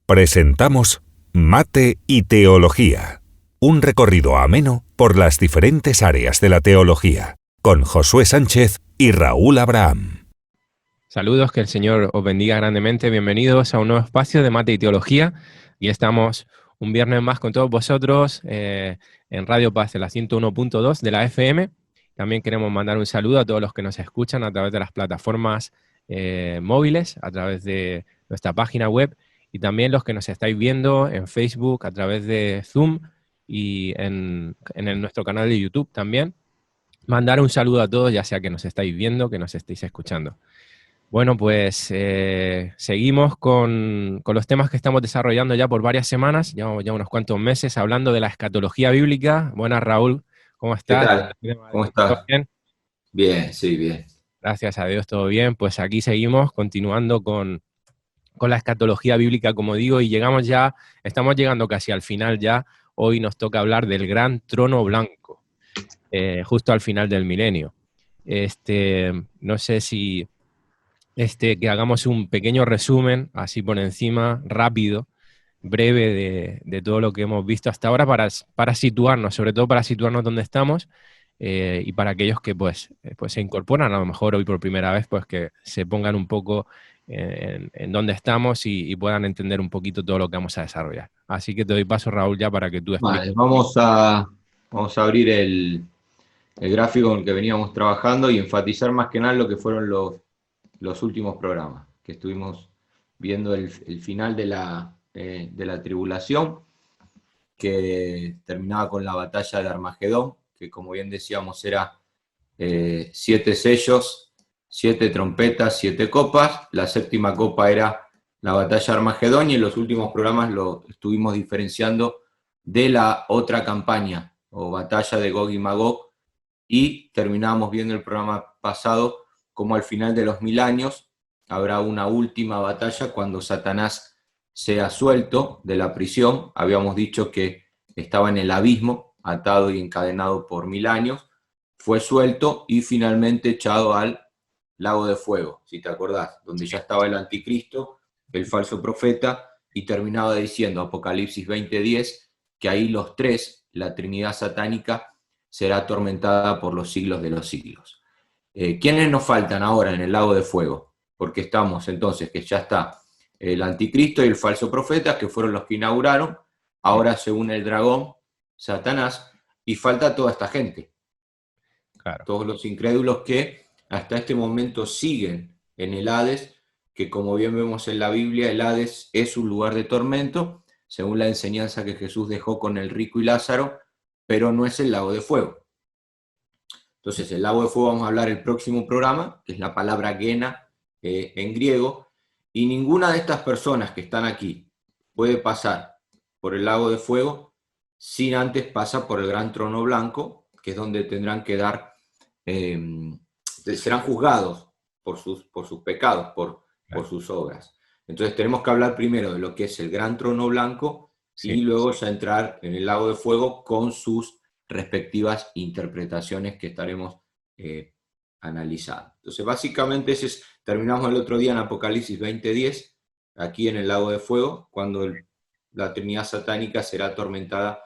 Presentamos Mate y Teología, un recorrido ameno por las diferentes áreas de la teología, con Josué Sánchez y Raúl Abraham. Saludos, que el Señor os bendiga grandemente. Bienvenidos a un nuevo espacio de Mate y Teología. Y estamos un viernes más con todos vosotros en Radio Paz, en la 101.2 de la FM. También queremos mandar un saludo a todos los que nos escuchan a través de las plataformas móviles, a través de nuestra página web, y también los que nos estáis viendo en Facebook, a través de Zoom y en nuestro canal de YouTube también. Mandar un saludo a todos, ya sea que nos estáis viendo, que nos estéis escuchando. Bueno, pues seguimos con los temas que estamos desarrollando ya por varias semanas, llevamos ya unos cuantos meses hablando de la escatología bíblica. Buenas, Raúl, ¿cómo ¿Qué estás? tal? ¿Cómo ¿Todo estás? bien? Bien, sí, bien. Gracias a Dios, todo bien. Pues aquí seguimos continuando con la escatología bíblica, como digo, y estamos llegando casi al final ya. Hoy nos toca hablar del gran trono blanco, justo al final del milenio. No sé si que hagamos un pequeño resumen, así por encima, rápido, breve, de todo lo que hemos visto hasta ahora para situarnos, sobre todo para situarnos donde estamos, y para aquellos que pues se incorporan a lo mejor hoy por primera vez, pues que se pongan un poco en dónde estamos y puedan entender un poquito todo lo que vamos a desarrollar. Así que te doy paso, Raúl, ya para que tú expliques. Vale, vamos a abrir el gráfico con el que veníamos trabajando y enfatizar más que nada lo que fueron los últimos programas, que estuvimos viendo el final de la tribulación, que terminaba con la batalla de Armagedón, que como bien decíamos era 7 sellos, 7 trompetas, 7 copas. La séptima copa era la batalla de Armagedón, y en los últimos programas lo estuvimos diferenciando de la otra campaña o batalla de Gog y Magog, y terminábamos viendo el programa pasado como al final de los 1000 años habrá una última batalla cuando Satanás sea suelto de la prisión. Habíamos dicho que estaba en el abismo, atado y encadenado por 1000 años, fue suelto y finalmente echado al lago de fuego, si te acordás, donde ya estaba el anticristo, el falso profeta, y terminaba diciendo Apocalipsis 20:10 que ahí los tres, la Trinidad satánica, será atormentada por los siglos de los siglos. ¿Quiénes nos faltan ahora en el lago de fuego? Porque estamos entonces, que ya está el anticristo y el falso profeta, que fueron los que inauguraron. Ahora se une el dragón, Satanás, y falta toda esta gente. Claro. Todos los incrédulos que hasta este momento siguen en el Hades, que como bien vemos en la Biblia, el Hades es un lugar de tormento, según la enseñanza que Jesús dejó con el rico y Lázaro, pero no es el lago de fuego. Entonces, el lago de fuego vamos a hablar el próximo programa, que es la palabra Gena en griego, y ninguna de estas personas que están aquí puede pasar por el lago de fuego sin antes pasar por el gran trono blanco, que es donde tendrán que dar, serán juzgados por sus pecados, por sus obras. Entonces tenemos que hablar primero de lo que es el gran trono blanco, sí, y luego ya entrar en el lago de fuego con sus respectivas interpretaciones que estaremos analizando. Entonces básicamente terminamos el otro día en Apocalipsis 20:10, aquí en el lago de fuego, cuando la Trinidad satánica será atormentada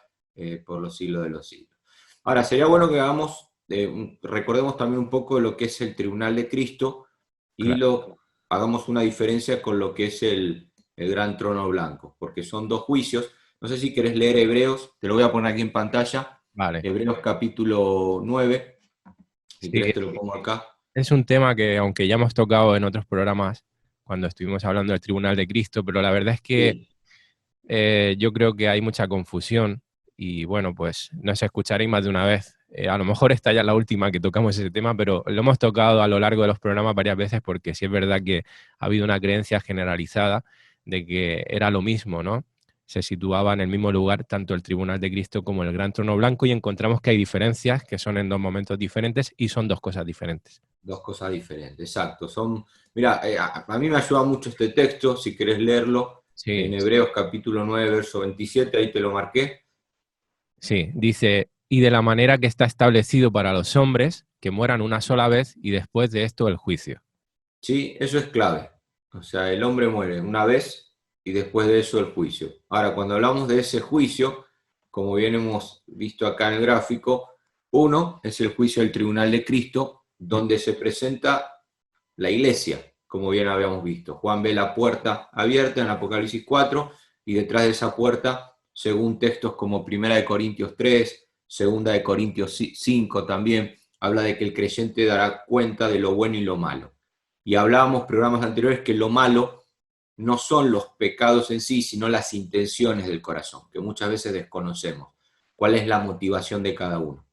por los siglos de los siglos. Ahora, sería bueno que recordemos también un poco lo que es el tribunal de Cristo, y hagamos una diferencia con lo que es el gran trono blanco, porque son dos juicios. No sé si querés leer Hebreos, te lo voy a poner aquí en pantalla. Vale. Hebreos capítulo 9, si Sí, querés te lo pongo acá. es un tema que, aunque ya hemos tocado en otros programas, cuando estuvimos hablando del Tribunal de Cristo, pero la verdad es que yo creo que hay mucha confusión y bueno, pues nos escucharéis más de una vez. A lo mejor esta ya es la última que tocamos ese tema, pero lo hemos tocado a lo largo de los programas varias veces, porque sí es verdad que ha habido una creencia generalizada de que era lo mismo, ¿no? Se situaba en el mismo lugar tanto el Tribunal de Cristo como el Gran Trono Blanco, y encontramos que hay diferencias, que son en dos momentos diferentes y son dos cosas diferentes. Dos cosas diferentes, exacto. Mira, a mí me ayuda mucho este texto, si querés leerlo, Sí. en Hebreos capítulo 9, verso 27, ahí te lo marqué. Sí, dice, y de la manera que está establecido para los hombres, que mueran una sola vez y después de esto el juicio. Sí, eso es clave. O sea, el hombre muere una vez y después de eso el juicio. Ahora, cuando hablamos de ese juicio, como bien hemos visto acá en el gráfico, uno es el juicio del tribunal de Cristo, donde se presenta la iglesia, como bien habíamos visto. Juan ve la puerta abierta en Apocalipsis 4, y detrás de esa puerta, según textos como 1 Corintios 3, 2 Corintios 5 también, habla de que el creyente dará cuenta de lo bueno y lo malo. Y hablábamos en programas anteriores que lo malo no son los pecados en sí, sino las intenciones del corazón, que muchas veces desconocemos. ¿Cuál es la motivación de cada uno?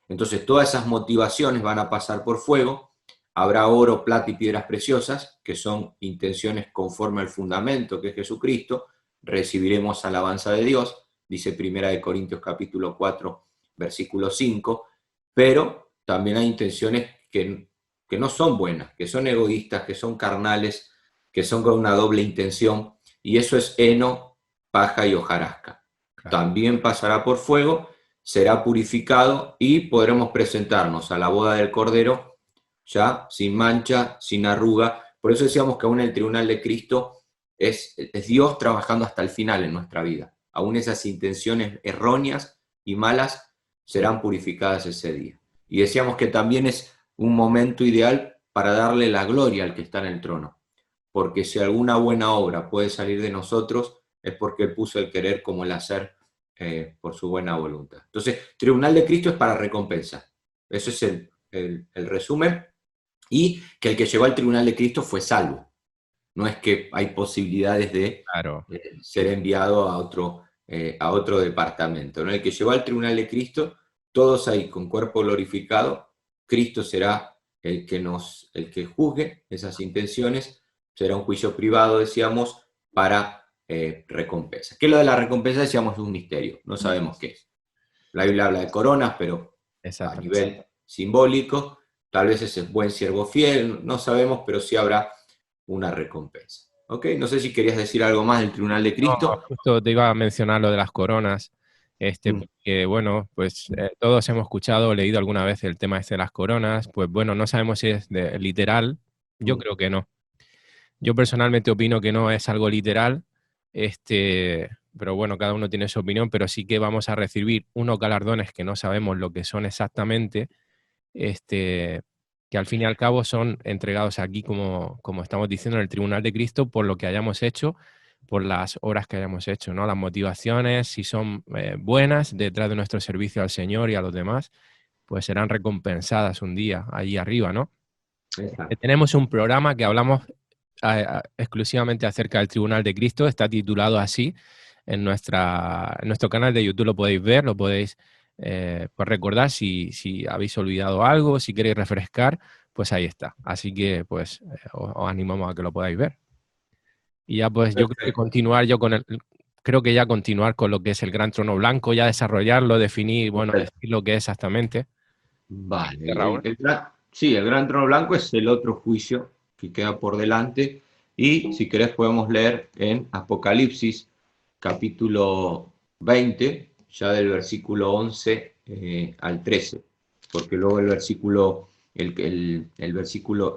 Entonces, todas esas motivaciones van a pasar por fuego. Habrá oro, plata y piedras preciosas, que son intenciones conforme al fundamento que es Jesucristo. Recibiremos alabanza de Dios, dice 1 Corintios capítulo 4, versículo 5, pero también hay intenciones que no son buenas, que son egoístas, que son carnales, que son con una doble intención, y eso es heno, paja y hojarasca. Claro. También pasará por fuego, será purificado y podremos presentarnos a la boda del Cordero ya sin mancha, sin arruga. Por eso decíamos que aún el tribunal de Cristo es Dios trabajando hasta el final en nuestra vida. Aún esas intenciones erróneas y malas serán purificadas ese día. Y decíamos que también es un momento ideal para darle la gloria al que está en el trono. Porque si alguna buena obra puede salir de nosotros, es porque Él puso el querer como el hacer por su buena voluntad. Entonces, tribunal de Cristo es para recompensa. Eso es el resumen. Y que el que llegó al tribunal de Cristo fue salvo. No es que hay posibilidades de ser enviado a otro departamento, ¿no? El que llegó al tribunal de Cristo, todos ahí con cuerpo glorificado, Cristo será el que juzgue esas intenciones, será un juicio privado, decíamos, para recompensa. Que lo de la recompensa, decíamos, es un misterio, no sabemos qué es. La Biblia habla de coronas, pero a nivel simbólico, tal vez ese es buen siervo fiel, no sabemos, pero sí habrá una recompensa. ¿Ok? No sé si querías decir algo más del tribunal de Cristo. No, justo te iba a mencionar lo de las coronas, porque bueno, pues todos hemos escuchado o leído alguna vez el tema de las coronas, pues bueno, no sabemos si es literal, yo creo que no. Yo personalmente opino que no es algo literal, pero bueno, cada uno tiene su opinión, pero sí que vamos a recibir unos galardones que no sabemos lo que son exactamente, que al fin y al cabo son entregados aquí, como estamos diciendo, en el Tribunal de Cristo, por lo que hayamos hecho, por las obras que hayamos hecho, ¿no? Las motivaciones, si son buenas detrás de nuestro servicio al Señor y a los demás, pues serán recompensadas un día allí arriba, ¿no? Tenemos un programa que hablamos exclusivamente acerca del Tribunal de Cristo, está titulado así, en nuestro canal de YouTube lo podéis ver, lo podéis pues recordar si habéis olvidado algo, si queréis refrescar, pues ahí está. Así que pues os animamos a que lo podáis ver. Y ya pues yo creo que continuar con lo que es el Gran Trono Blanco, ya desarrollarlo, definir, bueno, decir lo que es exactamente. Vale, el Gran Trono Blanco es el otro juicio que queda por delante, y si querés podemos leer en Apocalipsis capítulo 20, ya del versículo 11 al 13, porque luego el versículo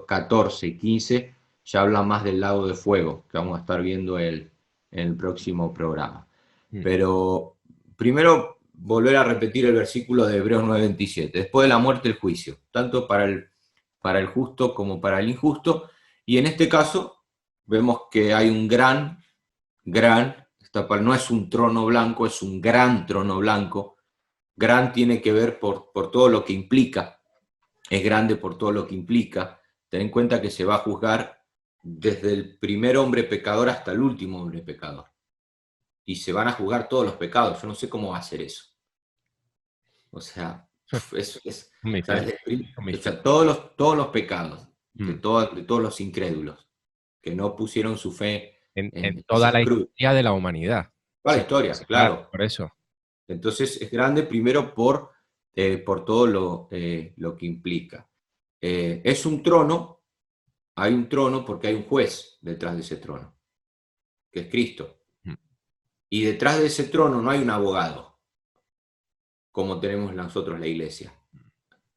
14 y 15 ya habla más del lago de fuego, que vamos a estar viendo en el próximo programa. Pero primero volver a repetir el versículo de Hebreos 9:27. Después de la muerte, el juicio, tanto para el justo como para el injusto. Y en este caso vemos que hay un no es un trono blanco, es un gran trono blanco. Gran tiene que ver por todo lo que implica. Es grande por todo lo que implica. Ten en cuenta que se va a juzgar desde el primer hombre pecador hasta el último hombre pecador. Y se van a juzgar todos los pecados. Yo no sé cómo va a ser eso. O sea, todos los pecados de todos los incrédulos que no pusieron su fe en toda la historia de la humanidad. Toda la historia, claro. Por eso. Entonces es grande primero por todo lo que implica. Es un trono, hay un trono porque hay un juez detrás de ese trono, que es Cristo. Y detrás de ese trono no hay un abogado, como tenemos nosotros la iglesia.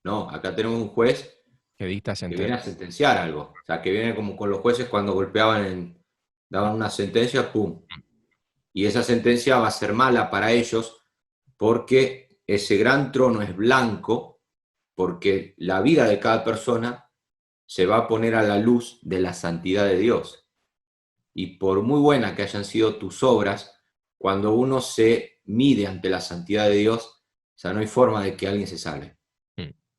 No, acá tenemos un juez que dicta que viene a sentenciar algo. O sea, que viene como con los jueces cuando golpeaban daban una sentencia, ¡pum! Y esa sentencia va a ser mala para ellos porque ese gran trono es blanco, porque la vida de cada persona se va a poner a la luz de la santidad de Dios. Y por muy buena que hayan sido tus obras, cuando uno se mide ante la santidad de Dios, o sea, no hay forma de que alguien se salve.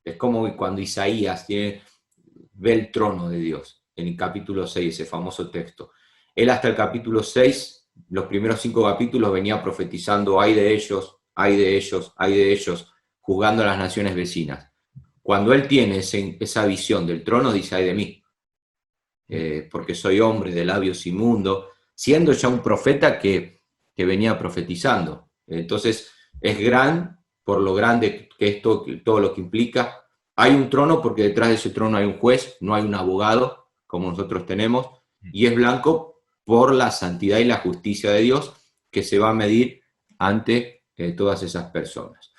Es como cuando Isaías ve el trono de Dios, en el capítulo 6, ese famoso texto. Él hasta el capítulo 6, los primeros 5 capítulos, venía profetizando, ay de ellos, ay de ellos, ay de ellos, juzgando a las naciones vecinas. Cuando él tiene esa visión del trono, dice, ay de mí, porque soy hombre de labios inmundos, siendo ya un profeta que venía profetizando. Entonces, es gran, por lo grande que esto, todo lo que implica. Hay un trono porque detrás de ese trono hay un juez, no hay un abogado, como nosotros tenemos, y es blanco por la santidad y la justicia de Dios que se va a medir ante todas esas personas.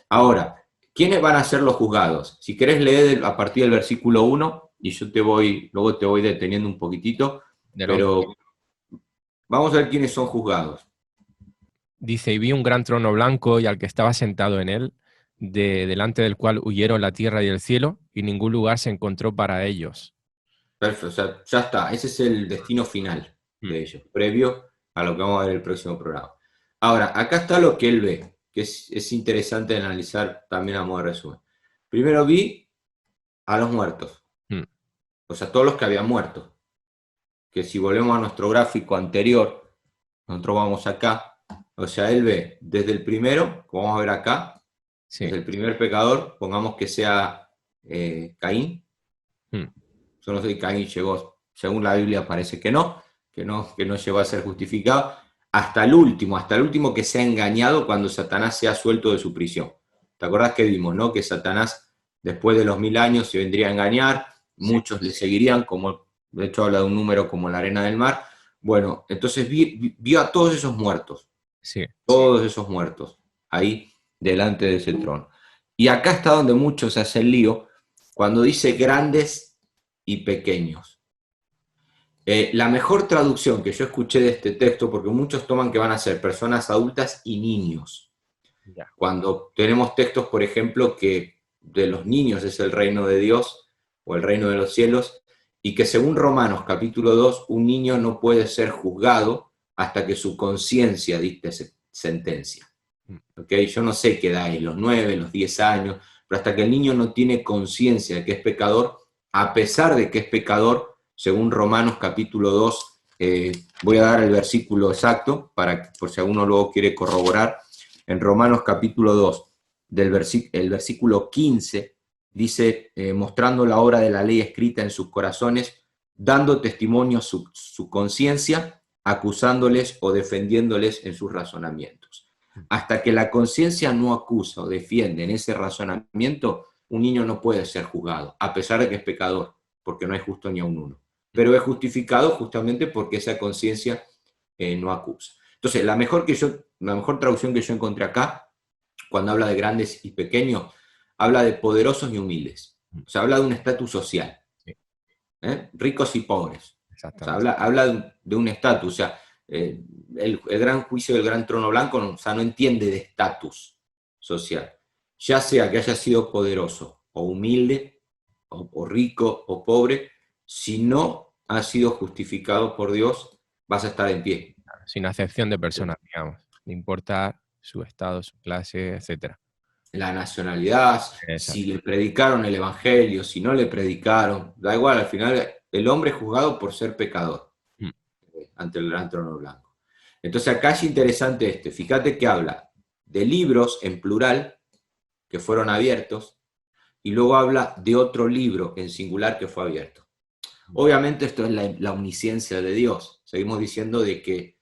Ahora, ¿quiénes van a ser los juzgados? Si querés leer a partir del versículo 1, y yo luego te voy deteniendo un poquitito, pero vamos a ver quiénes son juzgados. Dice, y vi un gran trono blanco y al que estaba sentado en él, delante del cual huyeron la tierra y el cielo, y ningún lugar se encontró para ellos. Perfecto, o sea, ya está, ese es el destino final de ellos, previo a lo que vamos a ver en el próximo programa. Ahora, acá está lo que él ve, que es interesante analizar también a modo de resumen. Primero vi a los muertos, o sea, todos los que habían muerto, que si volvemos a nuestro gráfico anterior, nosotros vamos acá, o sea, él ve desde el primero, como vamos a ver acá, desde el primer pecador, pongamos que sea Caín. Yo no sé si Caín llegó, según la Biblia parece que no llegó a ser justificado, hasta el último que se ha engañado cuando Satanás se ha suelto de su prisión. ¿Te acordás que vimos, no? Que Satanás, después de los 1000 años, se vendría a engañar, muchos le seguirían, como de hecho habla de un número como la arena del mar. Bueno, entonces vio a todos esos muertos, todos esos muertos, ahí delante de ese trono. Y acá está donde muchos se hacen lío, cuando dice grandes y pequeños. La mejor traducción que yo escuché de este texto, porque muchos toman que van a ser personas adultas y niños. Cuando tenemos textos, por ejemplo, que de los niños es el reino de Dios o el reino de los cielos, y que según Romanos capítulo 2, un niño no puede ser juzgado hasta que su conciencia dicte sentencia. ¿Okay? Yo no sé qué edad es, los 9, los 10 años, pero hasta que el niño no tiene conciencia de que es pecador, a pesar de que es pecador, según Romanos capítulo 2, voy a dar el versículo exacto, por si alguno luego quiere corroborar. En Romanos capítulo 2, el versículo 15, dice, mostrando la obra de la ley escrita en sus corazones, dando testimonio su conciencia, acusándoles o defendiéndoles en sus razonamientos. Hasta que la conciencia no acusa o defiende en ese razonamiento, un niño no puede ser juzgado, a pesar de que es pecador, porque no es justo ni a un uno. Pero es justificado justamente porque esa conciencia no acusa. Entonces, la mejor traducción que yo encontré acá, cuando habla de grandes y pequeños, habla de poderosos y humildes. O sea, habla de un estatus social. Ricos y pobres. O sea, habla de un estatus. O sea, el gran juicio del gran trono blanco no entiende de estatus social. Ya sea que haya sido poderoso o humilde, o rico o pobre, si no has sido justificado por Dios, vas a estar en pie. Sin acepción de personas, digamos. No importa su estado, su clase, etc. La nacionalidad, si le predicaron el evangelio, si no le predicaron, da igual, al final el hombre es juzgado por ser pecador ante el gran trono blanco. Entonces acá es interesante fíjate que habla de libros en plural que fueron abiertos, y luego habla de otro libro en singular que fue abierto. Obviamente esto es la omnisciencia de Dios. Seguimos diciendo de que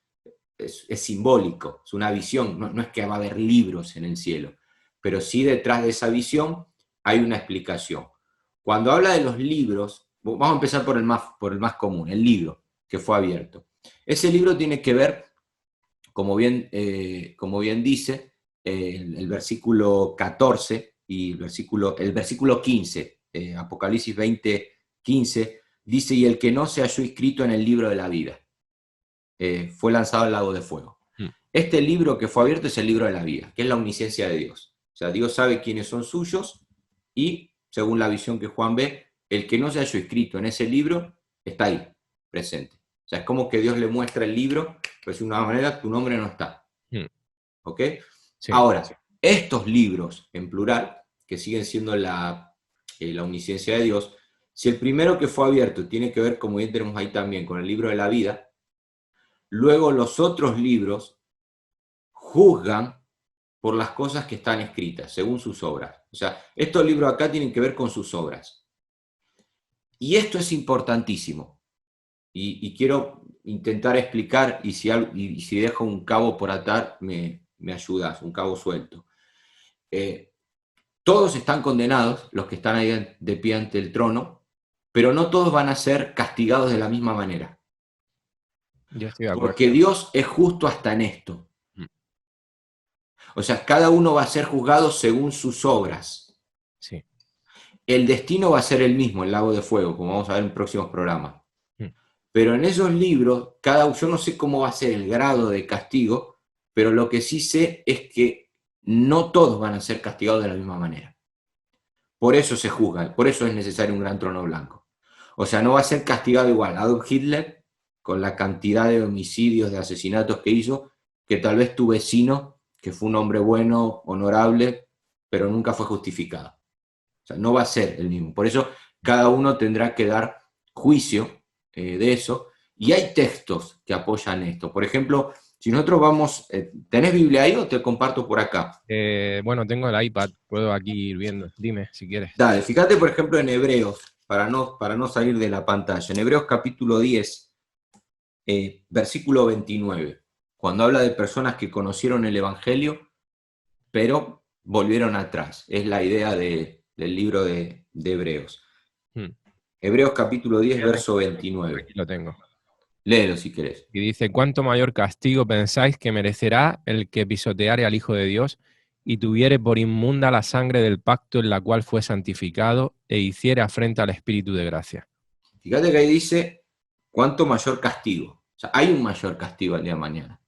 es simbólico, es una visión, no es que va a haber libros en el cielo, pero sí detrás de esa visión hay una explicación. Cuando habla de los libros, vamos a empezar por el más común, el libro que fue abierto. Ese libro tiene que ver, como bien dice, el versículo 14 y el versículo 15, Apocalipsis 20, 15, dice, y el que no se halló inscrito en el libro de la vida. fue lanzado al lago de fuego. Este libro que fue abierto es el libro de la vida, que es la omnisciencia de Dios. O sea, Dios sabe quiénes son suyos y, según la visión que Juan ve, el que no se haya escrito en ese libro está ahí, presente. O sea, es como que Dios le muestra el libro, pero de una manera tu nombre no está. ¿Ok? Sí. Ahora, estos libros, en plural, que siguen siendo la omnisciencia de Dios, si el primero que fue abierto tiene que ver, como bien tenemos ahí también, con el libro de la vida, luego los otros libros juzgan por las cosas que están escritas, según sus obras. O sea, estos libros acá tienen que ver con sus obras. Y esto es importantísimo. Y quiero intentar explicar, y si dejo un cabo por atar, me ayudas, un cabo suelto. Todos están condenados, los que están ahí de pie ante el trono, pero no todos van a ser castigados de la misma manera. Yo estoy de acuerdo. Porque Dios es justo hasta en esto. O sea, cada uno va a ser juzgado según sus obras. Sí. El destino va a ser el mismo, el lago de fuego, como vamos a ver en próximos programas. Pero en esos libros, yo no sé cómo va a ser el grado de castigo, pero lo que sí sé es que no todos van a ser castigados de la misma manera. Por eso se juzga, por eso es necesario un gran trono blanco. O sea, no va a ser castigado igual Adolf Hitler, con la cantidad de homicidios, de asesinatos que hizo, que tal vez tu vecino, que fue un hombre bueno, honorable, pero nunca fue justificado. O sea, no va a ser el mismo. Por eso cada uno tendrá que dar juicio de eso. Y hay textos que apoyan esto. Por ejemplo, si nosotros vamos... ¿tenés Biblia ahí o te comparto por acá? Bueno, tengo el iPad, puedo aquí ir viendo. Dime, si quieres. Dale, fíjate por ejemplo en Hebreos, para no salir de la pantalla. En Hebreos capítulo 10, versículo 29, cuando habla de personas que conocieron el Evangelio, pero volvieron atrás. Es la idea del libro de Hebreos. Hebreos capítulo 10, verso 29. Aquí lo tengo. Léelo si querés. Y dice, ¿cuánto mayor castigo pensáis que merecerá el que pisoteare al Hijo de Dios y tuviere por inmunda la sangre del pacto en la cual fue santificado e hiciere afrenta al Espíritu de gracia? Fíjate que ahí dice, ¿cuánto mayor castigo? O sea, hay un mayor castigo al día de mañana.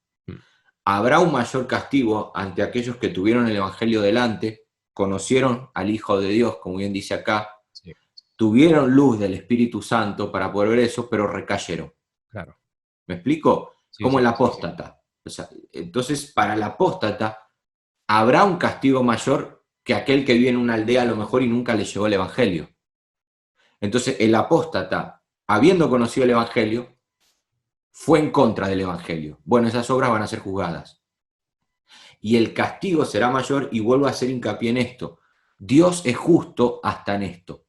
Habrá un mayor castigo ante aquellos que tuvieron el Evangelio delante, conocieron al Hijo de Dios, como bien dice acá, Sí. Tuvieron luz del Espíritu Santo para poder ver eso, pero recayeron. Claro. ¿Me explico? Sí, Como sí, el apóstata. O sea, entonces, para el apóstata, habrá un castigo mayor que aquel que vive en una aldea a lo mejor y nunca le llegó el Evangelio. Entonces, el apóstata, habiendo conocido el Evangelio, fue en contra del Evangelio. Bueno, esas obras van a ser juzgadas. Y el castigo será mayor, y vuelvo a hacer hincapié en esto. Dios es justo hasta en esto.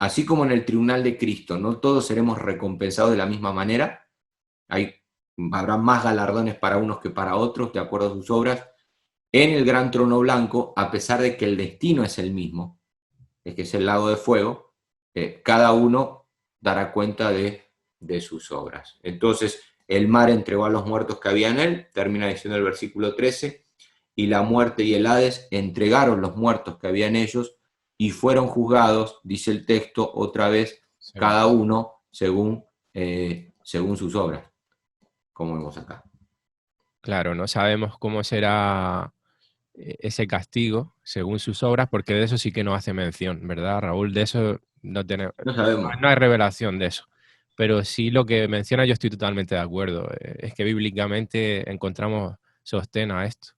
Así como en el tribunal de Cristo, no todos seremos recompensados de la misma manera. Habrá más galardones para unos que para otros, de acuerdo a sus obras. En el gran trono blanco, a pesar de que el destino es el mismo, es que es el lago de fuego, cada uno dará cuenta de sus obras. Entonces, el mar entregó a los muertos que había en él, termina diciendo el versículo 13, y la muerte y el Hades entregaron los muertos que había en ellos y fueron juzgados, dice el texto otra vez, cada uno según sus obras, como vemos acá. Claro, no sabemos cómo será ese castigo según sus obras, porque de eso sí que no hace mención, ¿verdad, Raúl? De eso no tenemos, No sabemos. no hay revelación de eso. Pero sí lo que menciona yo estoy totalmente de acuerdo. Es que bíblicamente encontramos sostén a esto.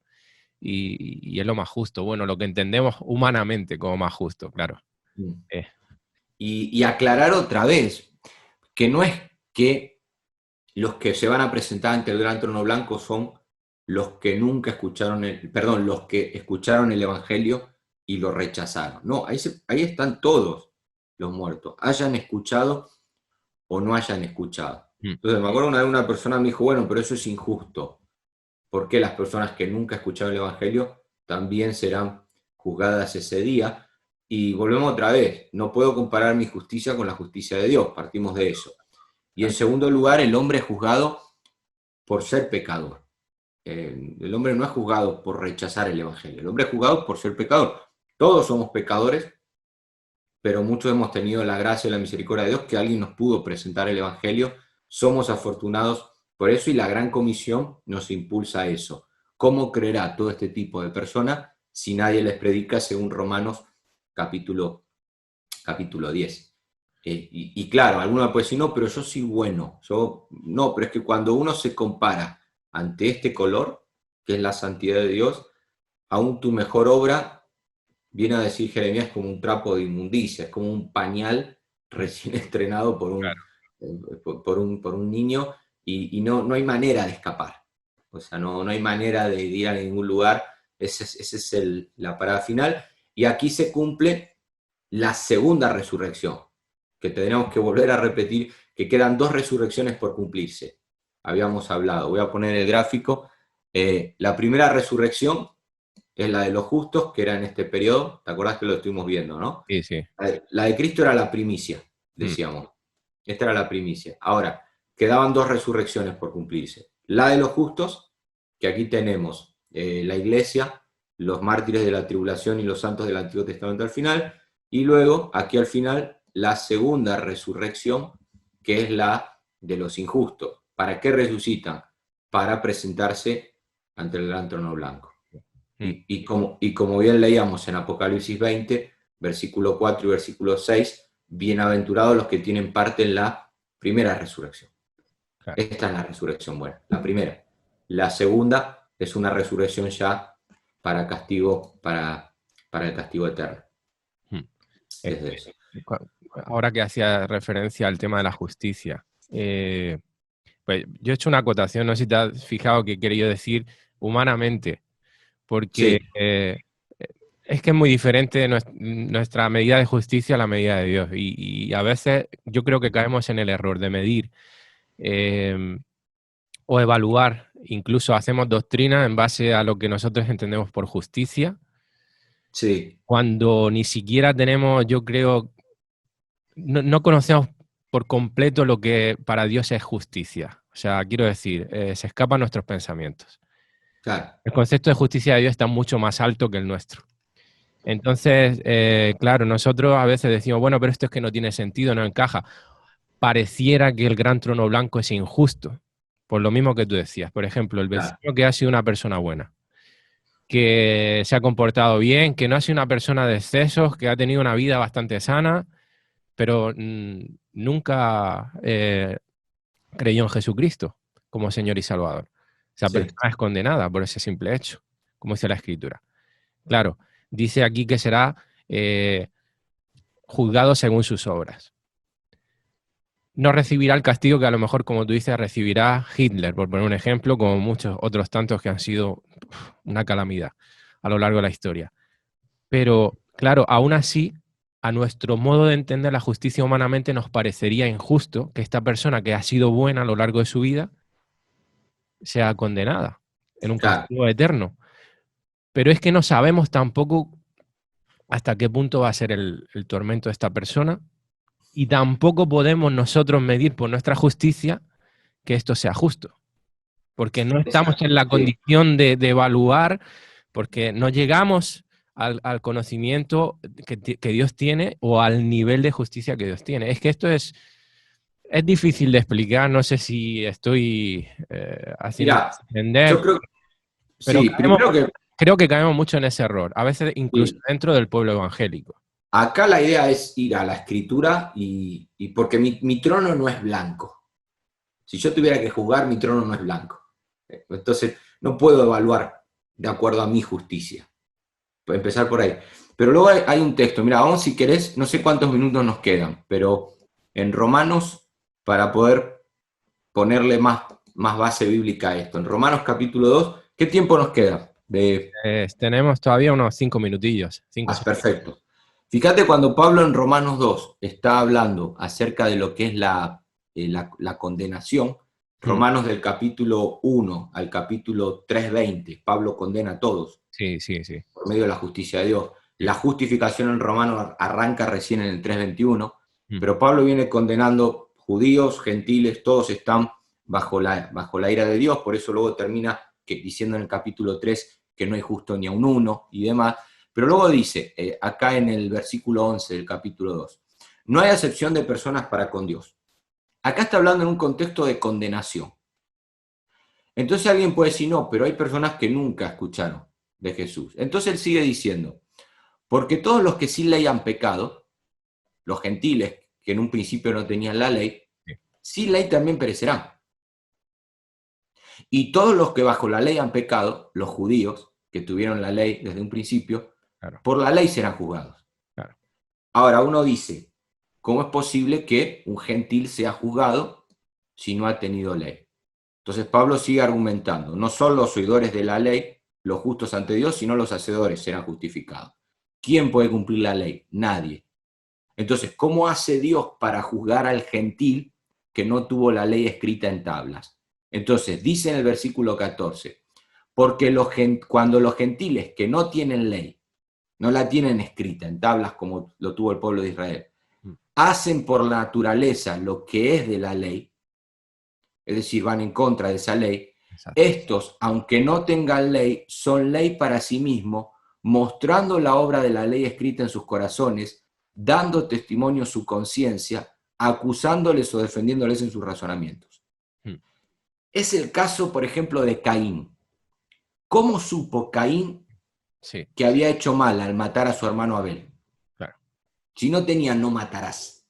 Y es lo más justo. Bueno, lo que entendemos humanamente como más justo, claro. Y aclarar otra vez que no es que los que se van a presentar ante el gran trono blanco son los que nunca escucharon los que escucharon el Evangelio y lo rechazaron. No, ahí están todos los muertos, hayan escuchado o no hayan escuchado. Entonces me acuerdo una vez una persona me dijo, bueno, pero eso es injusto. ¿Por qué las personas que nunca escucharon el Evangelio también serán juzgadas ese día? Y volvemos otra vez, no puedo comparar mi justicia con la justicia de Dios, partimos de eso. Y en segundo lugar, el hombre es juzgado por ser pecador. El hombre no es juzgado por rechazar el Evangelio, el hombre es juzgado por ser pecador. Todos somos pecadores, pero muchos hemos tenido la gracia y la misericordia de Dios que alguien nos pudo presentar el Evangelio. Somos afortunados Por eso y la Gran Comisión nos impulsa a eso. ¿Cómo creerá todo este tipo de personas si nadie les predica según Romanos capítulo 10? Y claro, alguno puede decir, no, pero yo soy bueno. No, pero es que cuando uno se compara ante este color, que es la santidad de Dios, aún tu mejor obra, viene a decir Jeremías, como un trapo de inmundicia, es como un pañal recién estrenado Claro. por un niño, y no hay manera de escapar. O sea, no hay manera de ir a ningún lugar. Esa es la parada final. Y aquí se cumple la segunda resurrección, que tenemos que volver a repetir, que quedan 2 resurrecciones por cumplirse. Habíamos hablado, voy a poner el gráfico. La primera resurrección es la de los justos, que era en este periodo. ¿Te acordás que lo estuvimos viendo, no? Sí, sí. La de Cristo era la primicia, decíamos. Esta era la primicia. Ahora, quedaban 2 resurrecciones por cumplirse. La de los justos, que aquí tenemos la iglesia, los mártires de la tribulación y los santos del Antiguo Testamento al final, y luego, aquí al final, la segunda resurrección, que es la de los injustos. ¿Para qué resucitan? Para presentarse ante el gran trono blanco. Y como bien leíamos en Apocalipsis 20, versículo 4 y versículo 6, bienaventurados los que tienen parte en la primera resurrección. Claro. Esta es la resurrección buena, la primera. La segunda es una resurrección ya para castigo, para el castigo eterno. Desde eso. Ahora que hacía referencia al tema de la justicia, pues yo he hecho una acotación, no sé si te has fijado que he querido decir humanamente, porque Sí, es que es muy diferente nuestra medida de justicia a la medida de Dios. Y a veces yo creo que caemos en el error de medir o evaluar, incluso hacemos doctrina en base a lo que nosotros entendemos por justicia, sí, cuando ni siquiera tenemos, yo creo, no conocemos por completo lo que para Dios es justicia. O sea, quiero decir, se escapan nuestros pensamientos. claro. El concepto de justicia de Dios está mucho más alto que el nuestro. Entonces, claro, nosotros a veces decimos, bueno, pero esto es que no tiene sentido, no encaja. Pareciera que el gran trono blanco es injusto, por lo mismo que tú decías. Por ejemplo, el Claro. vecino que ha sido una persona buena, que se ha comportado bien, que no ha sido una persona de excesos, que ha tenido una vida bastante sana, pero nunca creyó en Jesucristo como Señor y Salvador. Esa Sí, persona es condenada por ese simple hecho, como dice la Escritura. Claro, dice aquí que será juzgado según sus obras. No recibirá el castigo que a lo mejor, como tú dices, recibirá Hitler, por poner un ejemplo, como muchos otros tantos que han sido una calamidad a lo largo de la historia. Pero, claro, aún así, a nuestro modo de entender la justicia humanamente nos parecería injusto que esta persona que ha sido buena a lo largo de su vida sea condenada en un claro. castigo eterno. Pero es que no sabemos tampoco hasta qué punto va a ser el tormento de esta persona y tampoco podemos nosotros medir por nuestra justicia que esto sea justo, porque no estamos en la Sí. condición de evaluar, porque no llegamos al conocimiento que Dios tiene o al nivel de justicia que Dios tiene. Es que esto es difícil de explicar, no sé si estoy haciendo Mira, yo entender, creo, pero sí, primero que creo que caemos mucho en ese error, a veces incluso sí. dentro del pueblo evangélico. Acá la idea es ir a la escritura y porque mi trono no es blanco. Si yo tuviera que juzgar, mi trono no es blanco. Entonces, no puedo evaluar de acuerdo a mi justicia. Puedo empezar por ahí. Pero luego hay un texto. Mira, vamos si querés, no sé cuántos minutos nos quedan, pero en Romanos, para poder ponerle más base bíblica a esto, en Romanos capítulo 2, ¿qué tiempo nos queda? Tenemos todavía unos 5 minutillos, 5 o 6 minutos. Perfecto. Fíjate cuando Pablo en Romanos 2 está hablando acerca de lo que es la condenación, Romanos del capítulo 1 al capítulo 3:20, Pablo condena a todos Sí, sí, sí. por medio de la justicia de Dios. Sí. La justificación en Romanos arranca recién en el 3:21, Mm. pero Pablo viene condenando judíos, gentiles, todos están bajo la ira de Dios, por eso luego termina diciendo en el capítulo 3 que no hay justo ni a un uno y demás. Pero luego dice, acá en el versículo 11 del capítulo 2, no hay acepción de personas para con Dios. Acá está hablando en un contexto de condenación. Entonces alguien puede decir, no, pero hay personas que nunca escucharon de Jesús. Entonces él sigue diciendo, porque todos los que sin ley han pecado, los gentiles que en un principio no tenían la ley, sin ley también perecerán. Y todos los que bajo la ley han pecado, los judíos que tuvieron la ley desde un principio, Claro. por la ley serán juzgados. Claro. Ahora uno dice, ¿cómo es posible que un gentil sea juzgado si no ha tenido ley? Entonces Pablo sigue argumentando, no solo los oidores de la ley, los justos ante Dios, sino los hacedores serán justificados. ¿Quién puede cumplir la ley? Nadie. Entonces, ¿cómo hace Dios para juzgar al gentil que no tuvo la ley escrita en tablas? Entonces, dice en el versículo 14, porque cuando los gentiles que no tienen ley, no la tienen escrita en tablas como lo tuvo el pueblo de Israel, hacen por la naturaleza lo que es de la ley, es decir, van en contra de esa ley, Exacto. estos, aunque no tengan ley, son ley para sí mismos, mostrando la obra de la ley escrita en sus corazones, dando testimonio su conciencia, acusándoles o defendiéndoles en sus razonamientos. Es el caso, por ejemplo, de Caín. ¿Cómo supo Caín que había hecho mal al matar a su hermano Abel? Claro. Si no tenía no matarás,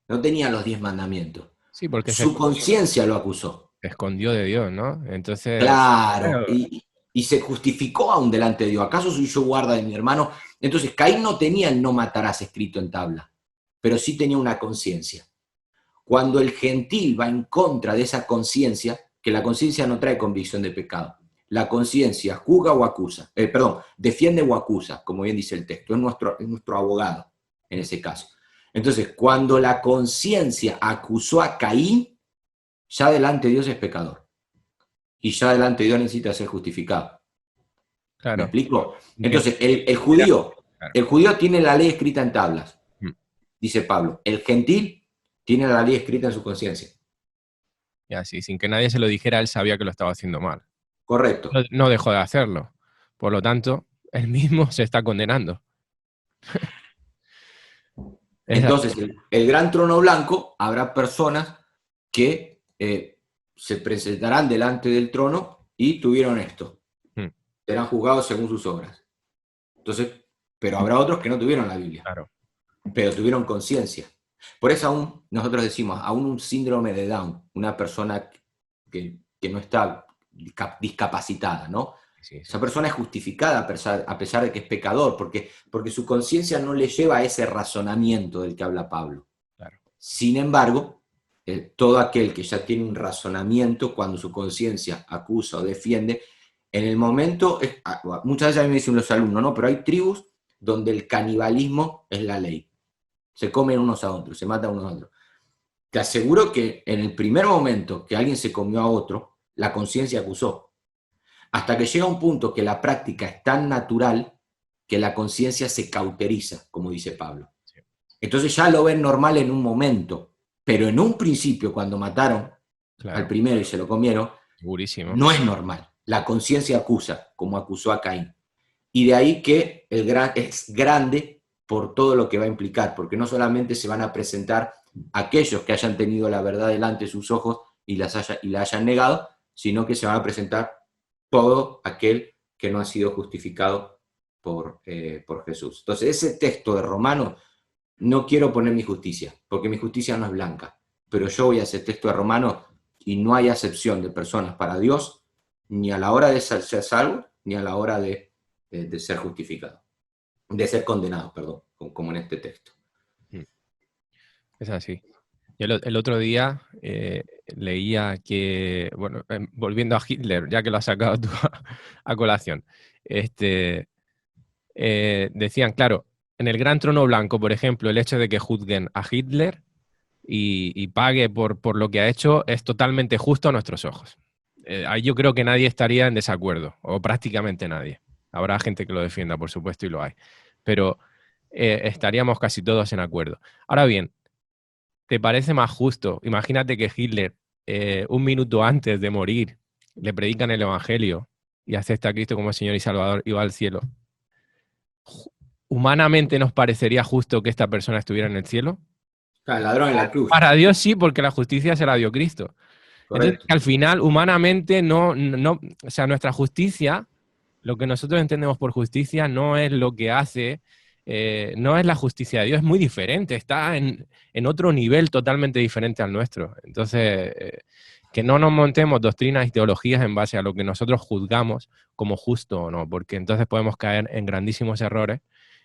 no tenía los 10 mandamientos. Sí, porque su conciencia lo acusó. Se escondió de Dios, ¿no? Entonces. Claro, y se justificó aún delante de Dios. ¿Acaso soy yo guarda de mi hermano? Entonces Caín no tenía el no matarás escrito en tabla, pero sí tenía una conciencia. Cuando el gentil va en contra de esa conciencia, que la conciencia no trae convicción de pecado, la conciencia juzga o acusa, defiende o acusa, como bien dice el texto, es nuestro abogado en ese caso. Entonces, cuando la conciencia acusó a Caín, ya delante de Dios es pecador. Y ya delante de Dios necesita ser justificado. Claro. ¿Me explico? Entonces, el judío tiene la ley escrita en tablas, dice Pablo. El gentil tiene la ley escrita en su conciencia. Y así, sin que nadie se lo dijera, él sabía que lo estaba haciendo mal. Correcto. No dejó de hacerlo. Por lo tanto, él mismo se está condenando. Entonces, el gran trono blanco, habrá personas que se presentarán delante del trono y tuvieron esto. Serán juzgados según sus obras. Entonces, pero habrá otros que no tuvieron la Biblia. Claro. Pero tuvieron conciencia. Por eso aún nosotros decimos, aún un síndrome de Down, una persona que no está discapacitada, ¿no? Sí. Esa persona es justificada a pesar de que es pecador, porque su conciencia no le lleva a ese razonamiento del que habla Pablo. Claro. Sin embargo, todo aquel que ya tiene un razonamiento, cuando su conciencia acusa o defiende, en el momento, muchas veces a mí me dicen los alumnos, ¿no? Pero hay tribus donde el canibalismo es la ley. Se comen unos a otros, se matan unos a otros. Te aseguro que en el primer momento que alguien se comió a otro, la conciencia acusó. Hasta que llega un punto que la práctica es tan natural que la conciencia se cauteriza, como dice Pablo. Sí. Entonces ya lo ven normal en un momento, pero en un principio, cuando mataron al primero y se lo comieron, no es normal. La conciencia acusa, como acusó a Caín. Y de ahí que es grande por todo lo que va a implicar, porque no solamente se van a presentar aquellos que hayan tenido la verdad delante de sus ojos y la hayan negado, sino que se van a presentar todo aquel que no ha sido justificado por Jesús. Entonces, ese texto de Romanos, no quiero poner mi justicia, porque mi justicia no es blanca, pero yo voy a ese texto de Romanos y no hay acepción de personas para Dios, ni a la hora de ser salvo, ni a la hora de ser justificado, de ser condenado, perdón, como en este texto. Es así. Yo el otro día leía que, bueno, volviendo a Hitler, ya que lo has sacado tú a colación, decían, claro, en el Gran Trono Blanco, por ejemplo, el hecho de que juzguen a Hitler y pague por lo que ha hecho es totalmente justo a nuestros ojos. Ahí yo creo que nadie estaría en desacuerdo, o prácticamente nadie. Habrá gente que lo defienda, por supuesto, y lo hay. Pero estaríamos casi todos en acuerdo. Ahora bien, ¿te parece más justo? Imagínate que Hitler, un minuto antes de morir, le predican el Evangelio y acepta a Cristo como Señor y Salvador y va al cielo. ¿Humanamente nos parecería justo que esta persona estuviera en el cielo? El ladrón en la cruz. Para Dios sí, porque la justicia se la dio Cristo. Entonces, al final, humanamente, o sea, nuestra justicia, lo que nosotros entendemos por justicia, no es lo que hace, no es la justicia de Dios, es muy diferente, está en otro nivel totalmente diferente al nuestro. Entonces, que no nos montemos doctrinas y teologías en base a lo que nosotros juzgamos como justo o no, porque entonces podemos caer en grandísimos errores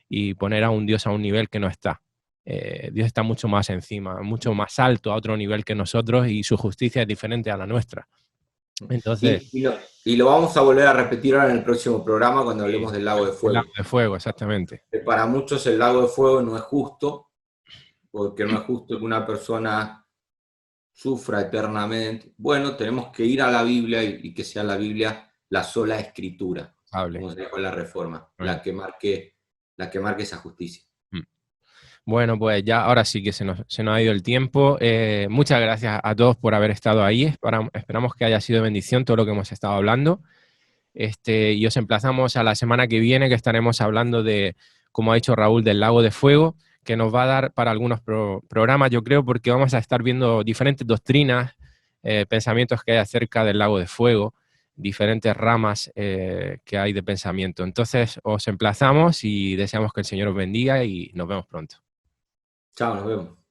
y poner a un Dios a un nivel que no está. Dios está mucho más encima, mucho más alto a otro nivel que nosotros y su justicia es diferente a la nuestra. Entonces, y lo vamos a volver a repetir ahora en el próximo programa cuando hablemos del lago de fuego. El lago de fuego, exactamente. Para muchos el lago de fuego no es justo, porque no es justo que una persona sufra eternamente. Bueno, tenemos que ir a la Biblia y que sea la Biblia la sola escritura, como se dijo en la Reforma, la que marque esa justicia. Bueno, pues ya ahora sí que se nos ha ido el tiempo. Muchas gracias a todos por haber estado ahí. Esperamos que haya sido de bendición todo lo que hemos estado hablando. Y os emplazamos a la semana que viene, que estaremos hablando de, como ha dicho Raúl, del lago de fuego, que nos va a dar para algunos programas, yo creo, porque vamos a estar viendo diferentes doctrinas, pensamientos que hay acerca del lago de fuego, diferentes ramas que hay de pensamiento. Entonces, os emplazamos y deseamos que el Señor os bendiga y nos vemos pronto. Chao, nos vemos.